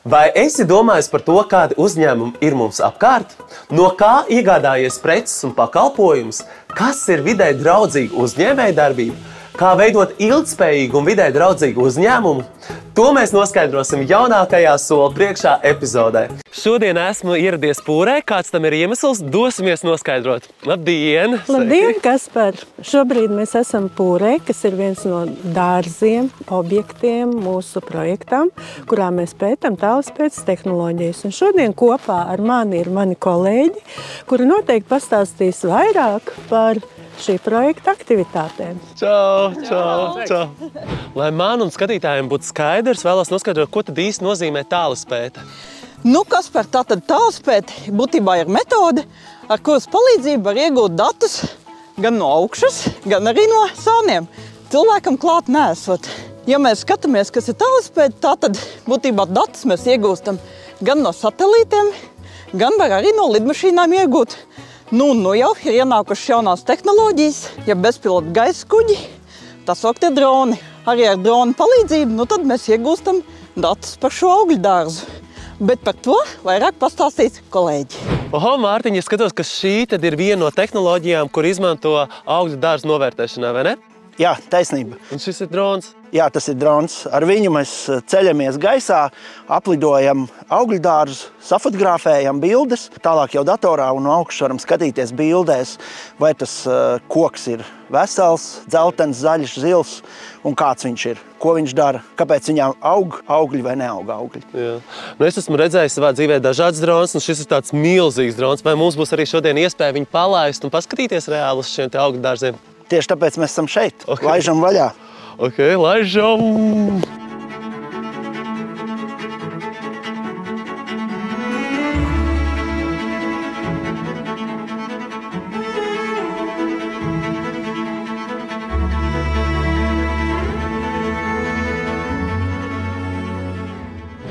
Vai esi domājis par to, kādi uzņēmumi ir mums apkārt? No kā iegādājies preces un pakalpojumus? Kas ir vidē draudzīga uzņēmējdarbība? Kā veidot ilgtspējīgu un vidē draudzīgu uzņēmumu? To mēs noskaidrosim jaunākajā Soli priekšā epizodē. Šodien esmu ieradies Pūrē. Kāds tam ir iemesls? Dosimies noskaidrot. Labdien! Labdien, Kaspar! Šobrīd mēs esam Pūrē, kas ir viens no dārziem, objektiem mūsu projektam, kurā mēs pētam tālspējas tehnoloģijas. Un šodien kopā ar mani ir mani kolēģi, kuri noteikti pastāstīs vairāk par šī projekta aktivitātēm. Čau, čau, čau! Lai man un skatītājiem būtu skaidrs, vēlos noskaidrot, ko tad īsti nozīmē tālspēja. Kaspar, tātad tālspēja būtībā ir metode, ar kuras palīdzību var iegūt datus gan no augšas, gan arī no sāniem. Cilvēkam klāt neesot. Ja mēs skatāmies, kas ir tālspēja, tātad būtībā datus mēs iegūstam gan no satelītiem, gan var arī no lidmašīnām iegūt. Nu jau ir ienākušas jaunās tehnoloģijas, ja bezpilota gaisa kuģi, tā sauktie droni. Arī ar dronu palīdzību, tad mēs iegūstam datus par šo augļu dārzu. Bet par to vairāk pastāstīs kolēģi. Oho, Mārtiņ, es skatos, ka šī tad ir viena no tehnoloģijām, kur izmanto augļu dārzu novērtēšanā, vai ne? Jā, taisnība. Un šis ir drons? Jā, tas ir drons. Ar viņu mēs ceļamies gaisā, aplidojam augļu dārzu, safotografējam bildes. Tālāk jau datorā un no augšas varam skatīties bildēs, vai tas koks ir vesels, dzeltens, zaļš, zils un kāds viņš ir, ko viņš dara, kāpēc viņām aug augļi vai neaug augļi. Jā. Es esmu redzējis savā dzīvē dažādas drons, un šis ir tāds milzīgs drons. Vai mums būs arī šodien iespēja viņu palaist un paskatīties reāli uz šiem augļu dārziem? Tieši tāpēc mēs esam šeit. Okay. Laižam vaļā. Ok, laižam!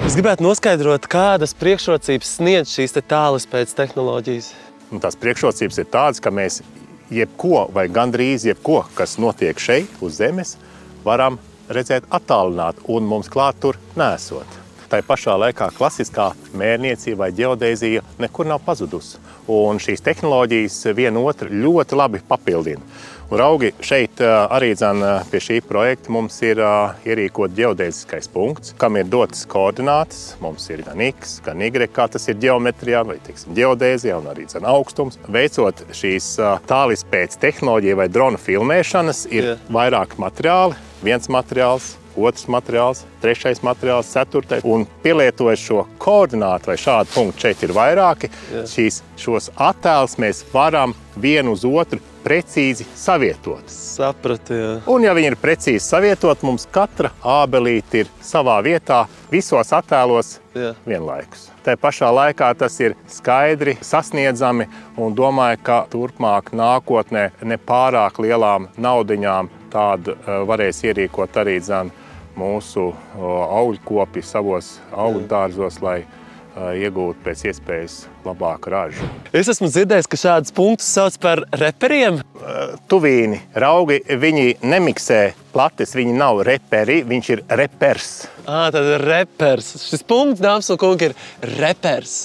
Es gribētu noskaidrot, kādas priekšrocības sniedz šīs tālspējas tehnoloģijas. Tās priekšrocības ir tādas, ka mēs jebko vai gandrīz jebko, kas notiek šeit uz zemes, varam redzēt attālināt un mums klāt tur nesot. Tā pašā laikā klasiskā mērniecība vai ģeodēzija nekur nav pazudusi. Un šīs tehnoloģijas viena otru ļoti labi papildina. Un raugi, šeit arī pie šī projekta mums ir ierīkot ģeodēziskais punkts, kam ir dotas koordinātas. Mums ir gan X, gan Y, kā tas ir ģeometrijā vai ģeodēzijā un arī augstums. Veicot šīs tālspējas tehnoloģija vai drona filmēšanas ir vairāk materiāli, viens materiāls, otrs materiāls, trešais materiāls, ceturtais. Un pielietojot šo koordinātu vai šādu punktu, šeit ir vairāki, šos attēlus mēs varam vienu uz otru precīzi savietot. Sapratu, jā. Un ja viņi ir precīzi savietot, mums katra ābelīte ir savā vietā visos attēlos vienlaikus. Tā pašā laikā tas ir skaidri sasniedzami un domāju, ka turpmāk nākotnē ne pārāk lielām naudiņām tādu varēs ierīkot arī mūsu augļkopi savos augļu dārzos, lai iegūt pēc iespējas labāku ražu. Es esmu dzirdējis, ka šādus punktus sauc par reperiem. Tuvīni, raugi, viņi nemiksē plates, viņi nav reperi, viņš ir repers. Tad ir repers. Šis punkts, dāmas un kungi, ir repers.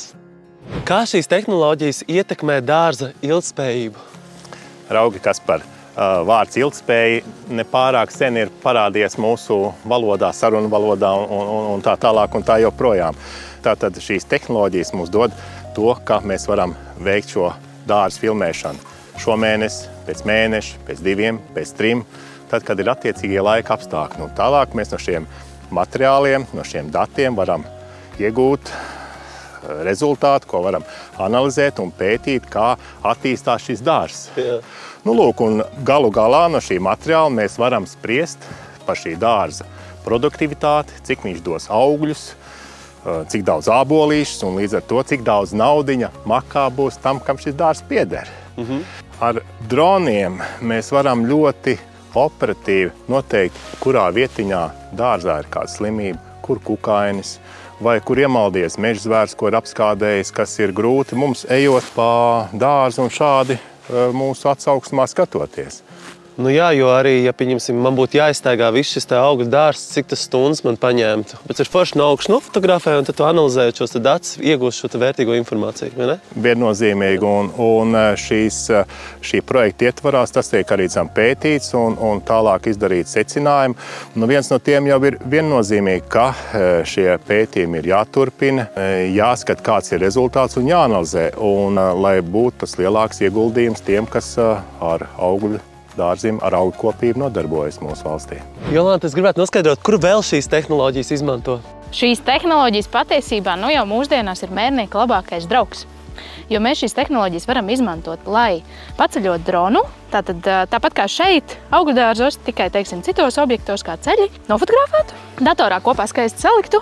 Kā šīs tehnoloģijas ietekmē dārza ilgtspējību? Raugi, Kaspar, vārds ilgtspēja nepārāk sen ir parādījies mūsu valodā, sarunu valodā un tā tālāk un tā joprojām. Tātad šīs tehnoloģijas mums dod to, ka mēs varam veikt šo dārzu filmēšanu šomēnes, pēc mēneša, pēc 2, pēc 3, tad, kad ir attiecīgie laika apstākļi. Tālāk mēs no šiem materiāliem, no šiem datiem varam iegūt rezultātu, ko varam analizēt un pētīt, kā attīstās šis dārzs. Lūk, un galu galā no šī materiāla mēs varam spriest par šī dārza produktivitāti, cik viņš dos augļus, cik daudz ābolīšus un līdz ar to, cik daudz naudiņa makā būs tam, kam šis dārzs pieder. Ar droniem mēs varam ļoti operatīvi noteikt, kurā vietiņā dārzā ir kāda slimība, kur kukainis, vai kur iemaldies mežzvērs, ko ir apskādējis, kas ir grūti mums ejot pa dārzu un šādi mūsu atsaukstumā skatoties. Nu jā, jo arī, ja pieņemsim, man būtu jāizstaigā viss šis augļu dārzs, cik tas stundas man paņēmtu. Bet ir forši no augšas nofotografē, un tad tu analizējot šos datus, iegūst šo vērtīgo informāciju, vai ne? Viennozīmīgi, un šī projekta ietvarās tas tiek arī pētīts un tālāk izdarīt secinājumi. Nu, viens no tiem jau ir viennozīmīgi, ka šie pētījumi ir jāturpina, jāskat, kāds ir rezultāts un jāanalizē, un lai būtu tas lielāks ieguldījums tiem, kas ar augļu dārziem, ar augļkopību nodarbojas mūsu valstī. Jolanta, es gribētu noskaidrot, kur vēl šīs tehnoloģijas izmanto? Šīs tehnoloģijas patiesībā jau mūsdienās ir mērnieka labākais draugs. Jo mēs šīs tehnoloģijas varam izmantot, lai paceļot dronu, tāpat kā šeit, augļu dārzos, tikai, teiksim, citos objektos kā ceļi, nofotografētu, datorā kopā skaisti saliktu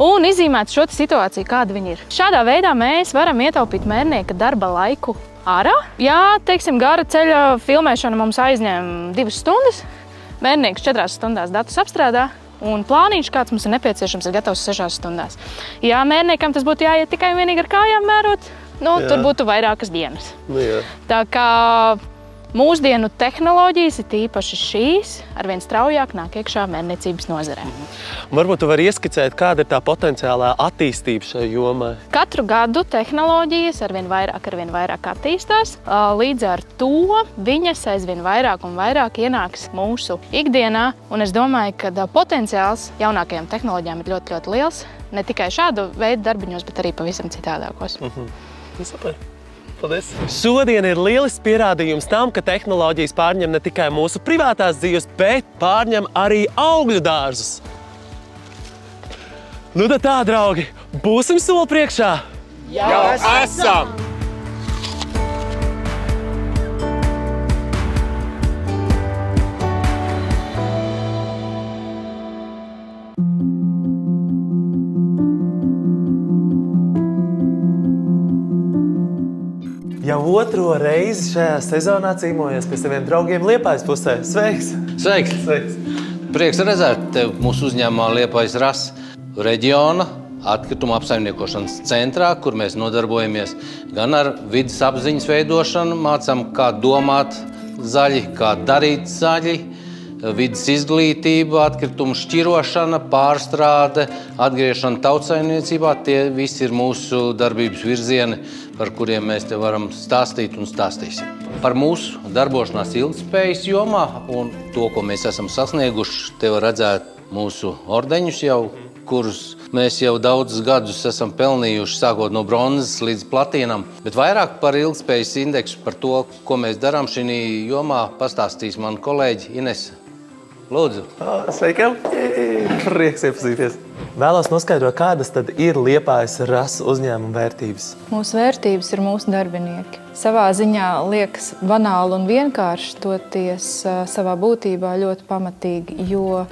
un izzīmētu šo situāciju, kāda viņi ir. Šādā veidā mēs varam ietaupīt mērnieka darba laiku ārā. Jā, teiksim, gara ceļa filmēšana mums aizņem 2 stundas. Mērnieks 4 stundās datus apstrādā, un plāniņš, kāds mums ir nepieciešams, ir gatavs 6 stundās. Jā, mērniekam tas būtu jāiet tikai un vienīgi ar kājām mērot, tur būtu vairākas dienas. Tā kā mūsdienu tehnoloģijas, ir īpaši šīs, arvien straujāk nāk iekšā mērniecības nozarē. Varbūt tu vari ieskicēt, kāda ir tā potenciālā attīstība šai jomai? Katru gadu tehnoloģijas arvien vairāk attīstās. Līdz ar to viņas aizvien vairāk un vairāk ienāks mūsu ikdienā. Un es domāju, ka potenciāls jaunākajām tehnoloģijām ir ļoti, ļoti liels. Ne tikai šādu veidu darbiņos, bet arī pavisam citādākos. Super. Paldies. Šodien ir lielisks pierādījums tam, ka tehnoloģijas pārņem ne tikai mūsu privātās dzīves, bet pārņem arī augļu dārzus. Nu tad tā, draugi, būsim soli priekšā? Jau esam! Jau otro reizi šajā sezonā cīmojies pie saviem draugiem Liepājas pusē. Sveiks! Sveiks! Sveiks! Prieks redzēt tevi mūsu uzņēmumā Liepājas RAS reģiona atkrituma apsaimniekošanas centrā, kur mēs nodarbojamies gan ar vides apziņas veidošanu, mācām, kā domāt zaļi, kā darīt zaļi, vides izglītība, atkritumu šķirošana, pārstrāde, atgriešana tautsaimniecībā. Tie visi ir mūsu darbības virzieni, par kuriem mēs te varam stāstīt un stāstīsim. Par mūsu darbošanās ilgtspējas jomā un to, ko mēs esam sasnieguši, te var redzēt mūsu ordeņus jau, kurus mēs jau daudzus gadus esam pelnījuši, sākot no bronzas līdz platīnam. Bet vairāk par ilgtspējas indeksu, par to, ko mēs darām šī jomā, pastāstīs man kolēģi Ines. Lūdzu. Sveiki! Prieks iepazīties. Vēlos noskaidrot, kādas tad ir Liepājas RAS uzņēmuma vērtības. Mūsu vērtības ir mūsu darbinieki. Savā ziņā liekas banāli un vienkārši, toties savā būtībā ļoti pamatīgi, jo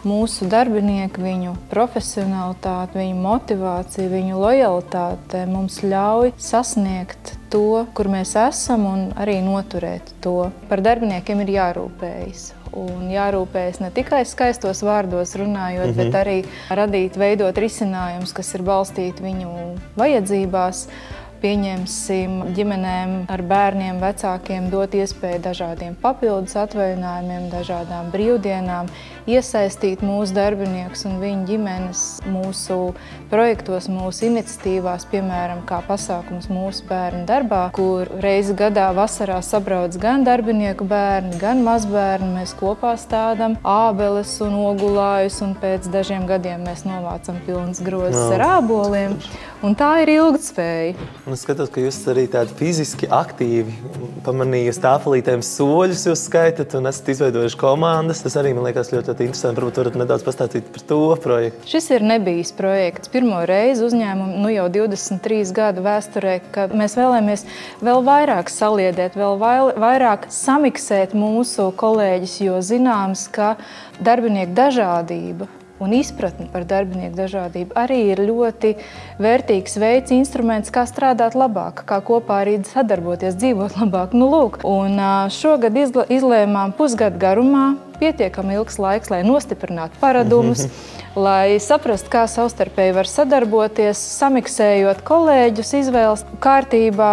mūsu darbinieki, viņu profesionalitāte, viņu motivācija, viņu lojalitāte mums ļauj sasniegt to, kur mēs esam, un arī noturēt to. Par darbiniekiem ir jārūpējas. Un jārūpējas ne tikai skaistos vārdos runājot, bet arī radīt, veidot risinājumus, kas ir balstīti viņu vajadzībās. Pieņemsim, ģimenēm ar bērniem, vecākiem dot iespēju dažādiem papildus atvaļinājumiem, dažādām brīvdienām, iesaistīt mūsu darbiniekus un viņu ģimenes mūsu projektos, mūsu iniciatīvās, piemēram, kā pasākums mūsu bērnu darbā, kur reizi gadā vasarā sabrauc gan darbinieku bērni, gan mazbērni. Mēs kopā stādam ābeles un ogulājus, un pēc dažiem gadiem mēs novācam pilnas grozes ar āboliem. Un tā ir ilgtspēja. Es skatos, ka jūs arī tādi fiziski aktīvi. Pamanīju tāfelītēm soļus jūs skaitat un esat izveidojuši komandas. Tas arī man liekas ļoti interesanti. Varbūt varat nedaudz pastāstīt par to projektu. Šis ir nebijis projekts. Pirmo reizi uzņēmumu jau 23 gadu vēsturē, ka mēs vēlamies vēl vairāk saliedēt, vēl vairāk samiksēt mūsu kolēģis, jo zināms, ka darbinieku dažādība un izpratni par darbinieku dažādību arī ir ļoti vērtīgs veids, instruments, kā strādāt labāk, kā kopā arī sadarboties, dzīvot labāk. Un šogad izlēmām pusgadu garumā pietiekami ilgs laiks, lai nostiprinātu paradumus, lai saprastu, kā savstarpēji var sadarboties, samiksējot kolēģus izvēles kārtībā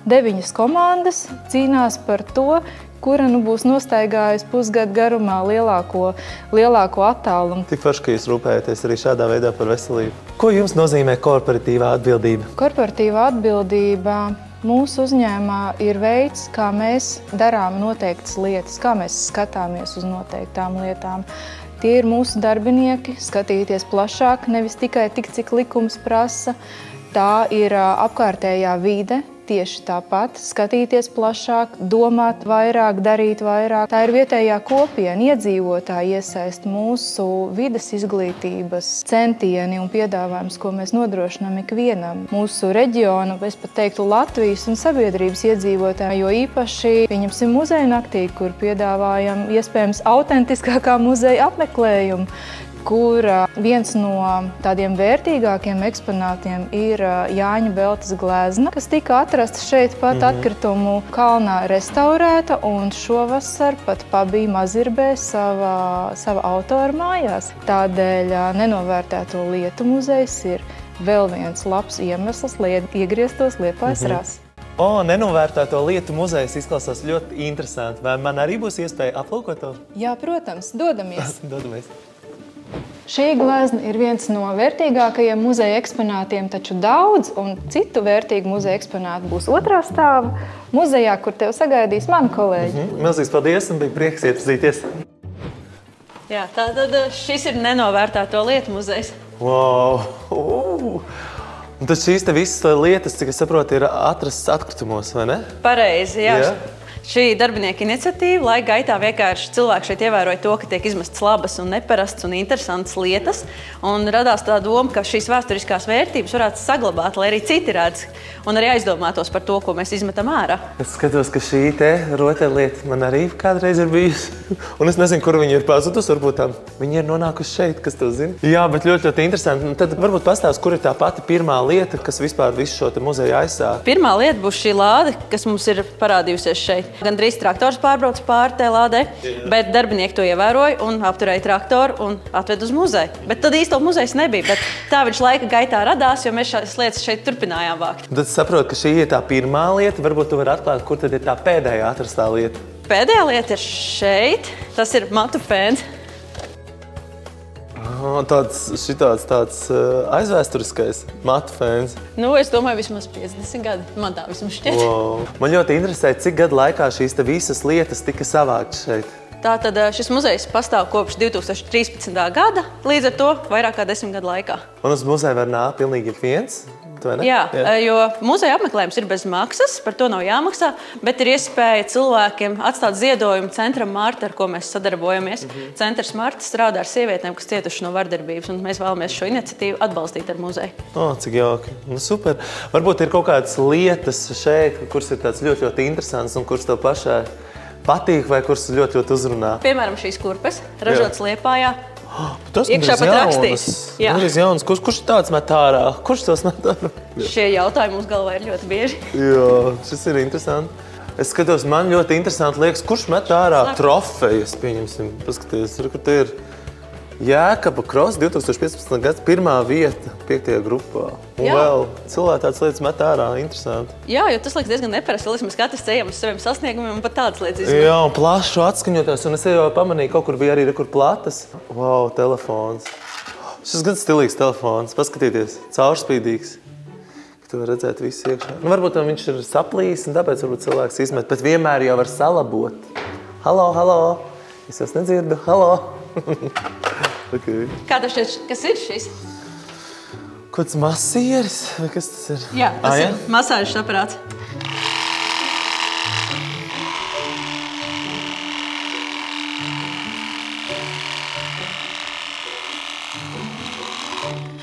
9 komandas cīnās par to, kura būs nostaigājusi pusgadu garumā lielāko attālumu. Tik forši, ka jūs rūpējaties arī šādā veidā par veselību. Ko jums nozīmē korporatīvā atbildība? Korporatīvā atbildība mūsu uzņēmumā ir veids, kā mēs darām noteiktas lietas, kā mēs skatāmies uz noteiktām lietām. Tie ir mūsu darbinieki, skatīties plašāk, nevis tikai tik, cik likums prasa. Tā ir apkārtējā vide, tieši tāpat, skatīties plašāk, domāt vairāk, darīt vairāk. Tā ir vietējā kopiena, iedzīvotāji iesaist mūsu vides izglītības centieni un piedāvājums, ko mēs nodrošinām ikvienam. Mūsu reģionu, es pat teiktu Latvijas un sabiedrības iedzīvotāji, jo īpaši, pieņemsim, muzeja naktī, kur piedāvājam iespējams autentiskākā muzeja apmeklējumu, kur viens no tādiem vērtīgākiem eksponātiem ir Jāņa Beltas glezna, kas tika atrasta šeit pat atkritumu kalnā restaurēta, un šovasar pat pabija Mazirbē sava autora mājās. Tādēļ nenovērtēto lietu muzejs ir vēl viens labs iemesls, lai iegrieztos Liepājas rasi. Nenovērtēto lietu muzejs izklausās ļoti interesanti. Vai man arī būs iespēja aplūkot to? Jā, protams, dodamies. Dodamies. Šī glezna ir viens no vērtīgākajiem muzeja eksponātiem, taču daudz un citu vērtīgu muzeja eksponātu būs otrā stāva muzejā, kur tev sagaidīs mani kolēģi. Milzīgs paldies un bija prieks iepazīties. Jā, tātad šis ir nenovērtēto lietu muzejs. Wow! Un tad šīs te visas lietas, cik es saprotu, ir atrastas atkritumos, vai ne? Pareizi, jā. Šī darbinieka iniciatīva, laika gaitā vienkārši cilvēki šeit ievēroja to, ka tiek izmestas labas un neparastas un interesantas lietas. Un radās tā doma, ka šīs vēsturiskās vērtības varētu saglabāt, lai arī citi redz un arī aizdomātos par to, ko mēs izmetam ārā. Es skatos, ka šī te rotaļlieta man arī kādreiz ir bijusi. Un es nezinu, kur viņi ir pazudus, varbūt viņi ir nonākuši šeit, kas to zina. Jā, bet ļoti interesanti. Un tad varbūt pastāst, kur ir tā pati pirmā lieta, kas vispār visu šo te muzeju aizsāk. Pirmā lieta būs šī lāde, kas mums ir parādījusies šeit. Gan drīz traktors pārbrauc pāri tajā lādē, bet darbinieki to ievēroja un apturēja traktoru un atved uz muzeju. Bet tad īsto muzejs nebija, bet tā viņš laika gaitā radās, jo mēs šādas lietas šeit turpinājām vākt. Tad saprotu, ka šī ir tā pirmā lieta, varbūt tu vari atklāt, kur tad ir tā pēdējā atrastā lieta. Pēdējā lieta ir šeit, tas ir matu fēns. Tāds aizvēsturiskais matu fēns. Es domāju, vismaz 50 gadi. Man tā vismaz šķiet. Wow. Man ļoti interesē, cik gadu laikā šīs te visas lietas tika savāktas šeit. Tātad šis muzejs pastāv kopš 2013. gada, līdz ar to vairāk kā 10 gadu laikā. Un uz muzeju var nākt pilnīgi viens? Jā, jo muzeja apmeklējums ir bez maksas, par to nav jāmaksā, bet ir iespēja cilvēkiem atstāt ziedojumu Centram Marta, ar ko mēs sadarbojamies. Centrs Marta strādā ar sievietēm, kas cietuši no vardarbības, un mēs vēlamies šo iniciatīvu atbalstīt ar muzeju. Cik jauki. Super. Varbūt ir kaut kādas lietas šeit, kuras ir tāds ļoti interesants un kuras tev pašai patīk vai kuras ļoti uzrunā. Piemēram, šīs kurpes, ražotas Liepājā. Tas iekšā pat rakstīts. Jauns. Kurš tāds met ārā? Kurš tos met ārā? Šie jautājumi mums galvā ir ļoti bieži. Jā, šis ir interesanti. Es skatos, man ļoti interesanti liekas, kurš met ārā trofejas, pieņemsim. Paskaties, kur te ir Jēkaba Kross 2015. gads pirmā vieta 5. grupā. Un vēl cilvēki tādas lietas met ārā, interesanti. Jā, jo tas liekas diezgan neparasti. Mēs katrs ejam uz saviem sasniegumiem un pat tādas lietas izmet. Jā, un plašu atskaņotās. Un es jau pamanīju, kaut kur bija arī rekur platas. Wow, telefons. Šis gan stilīgs telefons. Paskatieties, caurspīdīgs. Tu var redzēt visu iekšā. Varbūt viņš ir saplīs, un tāpēc varbūt cilvēks izmet. Bet vienmēr jau var salabot. Halo, halo. Es jūs nedzirdu. Halo. Okay. Kā tev šķiet, kas ir šis? Kāds masieris? Vai kas tas ir? Jā, tas ir masāžas aparāts.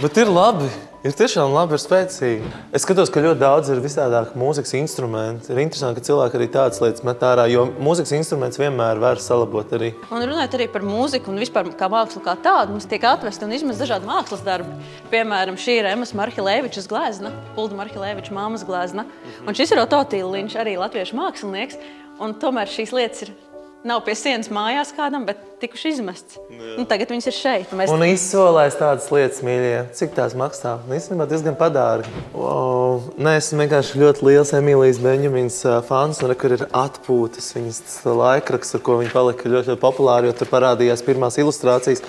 Bet ir labi. Ir tiešām labi, ir spēcīgi. Es skatos, ka ļoti daudz ir visādāk mūzikas instrumenti. Ir interesanti, ka cilvēki arī tādas lietas met ārā, jo mūzikas instruments vienmēr var salabot arī. Un runājot arī par mūziku un vispār kā mākslu kā tādu, mums tiek atvesti un izmest dažādi mākslas darbi. Piemēram, šī ir Emas Marhilēvičas glezna, Ulda Marhilēviča mammas glezna. Un šis ir Oto Tilliņš, arī latviešu mākslinieks. Un tomēr šīs lietas ir nav pie sienas mājās kādam, bet tikuši izmests. Nu, tagad viņas ir šeit. Un izsolēs tādas lietas, mīļie. Cik tās maksā? Īstenībā diezgan padārgi. Wow. Nē, esmu vienkārši ļoti liels Emīlijas Beņģamīnas fans, un kur ir atpūtas viņas laikraksts, ar ko viņa palika ļoti populāri, jo tur parādījās pirmās ilustrācijas.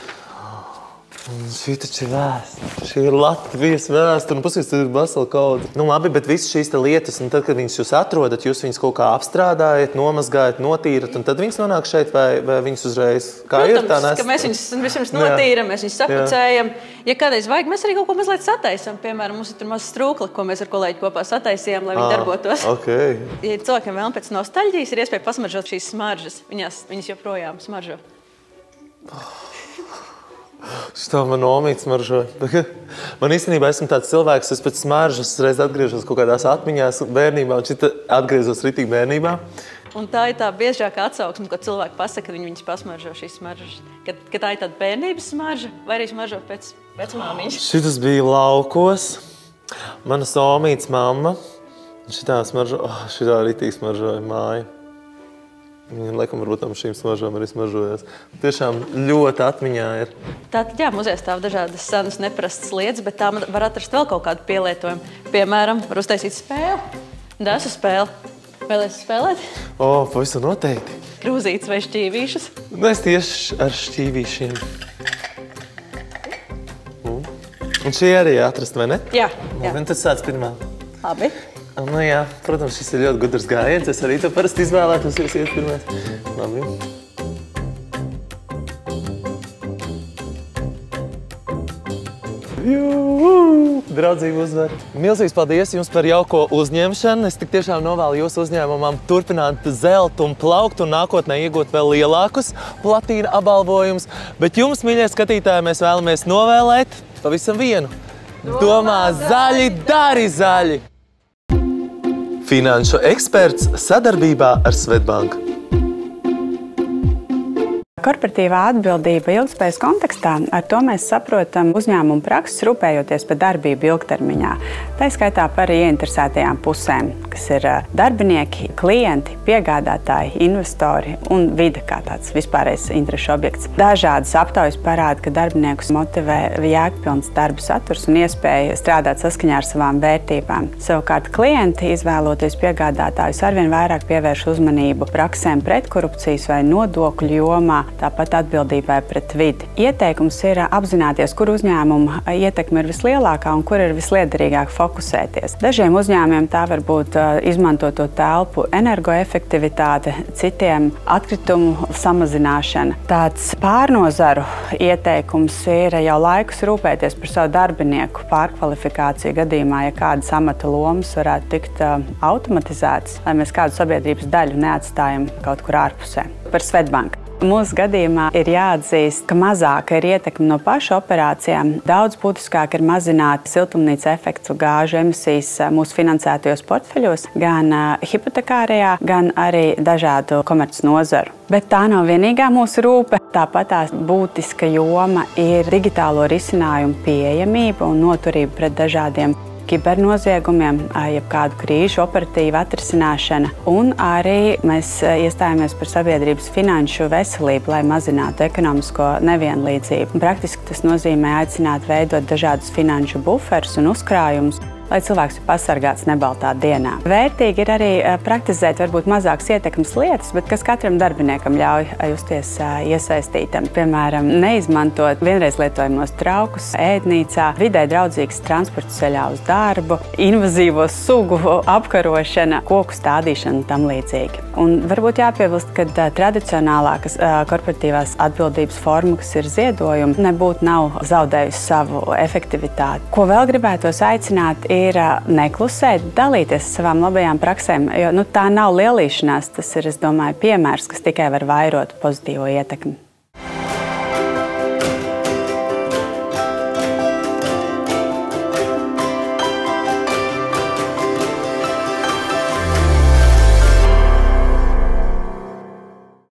Un šī taču ir vēsture. Šī ir Latvijas vēsture. Un pusies, tur ir vesela kauda. Nu labi, bet visas šīs lietas, un tad, kad viņas jūs atrodat, jūs viņas kaut kā apstrādājat, nomazgājat, notīrat, un tad viņas nonāk šeit, vai viņas uzreiz kā protams, ir tā nes? Ka mēs viņas notīram, mēs viņas sapucējam. Ja kādreiz vajag, mēs arī kaut ko mazliet sataisam. Piemēram, mums ir tur mazs strūkli, ko mēs ar kolēģi kopā sataisījām, lai viņi darbotos. Okay. Ja cilvēkiem vēl pēc nostalģijas ir iespēja pasmaržot šīs smaržas. Viņas joprojām smaržo. Šitā man omīts smaržoja. Man īstenībā esmu tāds cilvēks, es pēc smaržas reiz atgriežos kaut kādās atmiņās bērnībā, un šita atgriezos ritīgi bērnībā. Un tā ir tā biežākā atsauksme, ko cilvēki pasaka, kad viņas pasmaržo šīs smaržas. Kad tā ir tāda bērnības smarža, vai arī smaržo pēc vecmāmiņas. Šitas bija laukos. Mana omīts mamma. Šitā ritīgi smaržoja māju. Laikam, varbūt tam šīm smaržām arī smaržojās. Tiešām ļoti atmiņā ir. Tātad, jā, muzejā stāv dažādas senas neprastas lietas, bet tā var atrast vēl kaut kādu pielietojumu. Piemēram, var uztaisīt spēli. Desu spēli. Vēlies spēlēt? Pavisam noteikti. Krūzītes vai šķīvīšus? Es tieši ar šķīvīšiem. Un šī arī atrast, vai ne? Jā. Un tas sāc pirmā. Labi. Nu jā, protams, šis ir ļoti gudrs gājiens. Es arī to parasti izvēlētos, jūs iet pirmais. Labi. Draudzību uzvar. Milzīgs paldies jums par jauko uzņemšanu. Es tik tiešām novēlu jūsu uzņēmumam turpināt zelt un plaukt un nākotnē iegūt vēl lielākus platīna apbalvojumus. Bet jums, mīļie skatītāji, mēs vēlamies novēlēt pavisam vienu. Domā zaļi, dari zaļi! Finanšu eksperts sadarbībā ar Svetbanku. Korporatīvā atbildība ilgspējas kontekstā, ar to mēs saprotam uzņēmumu prakses rūpējoties par darbību ilgtermiņā. Tā skaitā par ieinteresētajām pusēm, kas ir darbinieki, klienti, piegādātāji, investori un vide kā tāds vispārējais interešu objekts. Dažādas aptaujas parāda, ka darbiniekus motivē jēgpilns darba saturs un iespēja strādāt saskaņā ar savām vērtībām. Savukārt klienti, izvēloties piegādātājus, arvien vairāk pievērš uzmanību praksēm pret korupcijas vai nodokļu jomā, tāpat atbildībai pret vidi. Ieteikums ir apzināties, kur uzņēmuma ietekme ir vislielākā un kur ir visliederīgāk fokusēties. Dažiem uzņēmumiem tā var būt izmantoto telpu energoefektivitāte, citiem atkritumu samazināšana. Tāds pārnozaru ieteikums ir jau laikus rūpēties par savu darbinieku pārkvalifikāciju gadījumā, ja kādas amata lomas varētu tikt automatizētas, lai mēs kādu sabiedrības daļu neatstājam kaut kur ārpusē. Par Svetbanku. Mūsu gadījumā ir jāatzīst, ka mazāka ir ietekme no pašu operācijām. Daudz būtiskāk ir mazināt siltumnīca efektu gāžu emisijas mūsu finansētajos portfeļos, gan hipotekārajā, gan arī dažādu komerc nozaru. Bet tā nav vienīgā mūsu rūpe. Tāpat tās būtiska joma ir digitālo risinājumu pieejamība un noturība pret dažādiem kibernoziegumiem, jebkādu krīžu operatīvu atrisināšana. Un arī mēs iestājāmies par sabiedrības finanšu veselību, lai mazinātu ekonomisko nevienlīdzību. Praktiski tas nozīmē aicināt veidot dažādus finanšu buferus un uzkrājumus, lai cilvēks ir pasargāts nebaltā dienā. Vērtīgi ir arī praktizēt varbūt mazākas ietekmes lietas, bet kas katram darbiniekam ļauj justies iesaistītam. Piemēram, neizmantot vienreiz lietojamos traukus ēdnīcā, vidē draudzīgs transports ceļā uz darbu, invazīvo sugu apkarošana, koku stādīšana un tam līdzīgi. Un varbūt jāpiebilst, ka tradicionālākas korporatīvās atbildības forma, kas ir ziedojumi, nebūtu nav zaudējusi savu efektivitāti. Ko vēl gribētos aicināt, ir neklusēt, dalīties savām labajām praksēm, jo tā nav lielīšanās, tas ir, es domāju, piemērs, kas tikai var vairot pozitīvo ietekmi.